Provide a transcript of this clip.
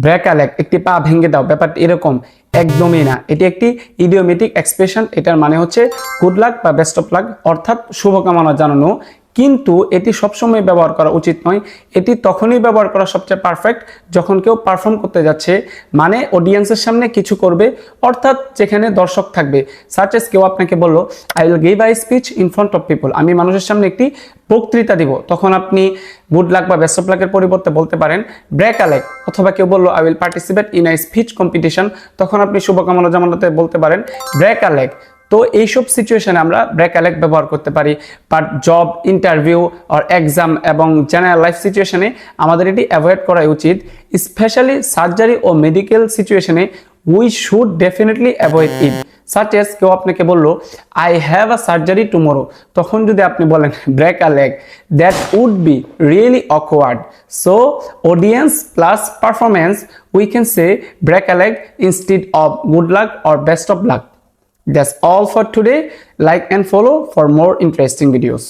Break a leg, একটি পা ভেঙে দাও, ব্যাপারটা এরকম একদমই না। এটি একটি ইডিওমেটিক এক্সপ্রেশন। এটার মানে হচ্ছে গুড লাক বা বেস্ট অফ লাক, অর্থাৎ শুভকামনা জানানো। কিন্তু এটি সবসময় ব্যবহার করা উচিত নয়। এটি তখনই ব্যবহার করা সবচেয়ে পারফেক্ট যখন কেউ পারফর্ম করতে যাচ্ছে, মানে অডিয়েন্সের সামনে কিছু করবে, অর্থাৎ যেখানে দর্শক থাকবে। সাচ এস কেউ আপনাকে বললো I will give I speech in front of people, আমি মানুষের সামনে একটি বক্তৃতা দিব, তখন আপনি গুড লাক বা বেস্ট অফ লাকের পরিবর্তে বলতে পারেন ব্রেক আ লেগ। অথবা কেউ বললো I will participate in I speech competition, তখন আপনি শুভকামনা জানাতে বলতে পারেন ব্রেক আ লেগ। তো এইসব সিচুয়েশনে আমরা ব্রেক আ লেগ ব্যবহার করতে পারি। বাট জব ইন্টারভিউ আর এক্সাম এবং জেনারেল লাইফ সিচুয়েশনে আমাদের এটি অ্যাভয়েড করা উচিত। স্পেশালি সার্জারি ও মেডিকেল সিচুয়েশনে we should definitely avoid it. Such as কেউ আপনাকে বললো I have a surgery tomorrow, তখন যদি আপনি বলেন break a leg, that would be really awkward. So audience plus performance, we can say break a leg instead of good luck or best of luck. That's all for today. Like and follow for more interesting videos.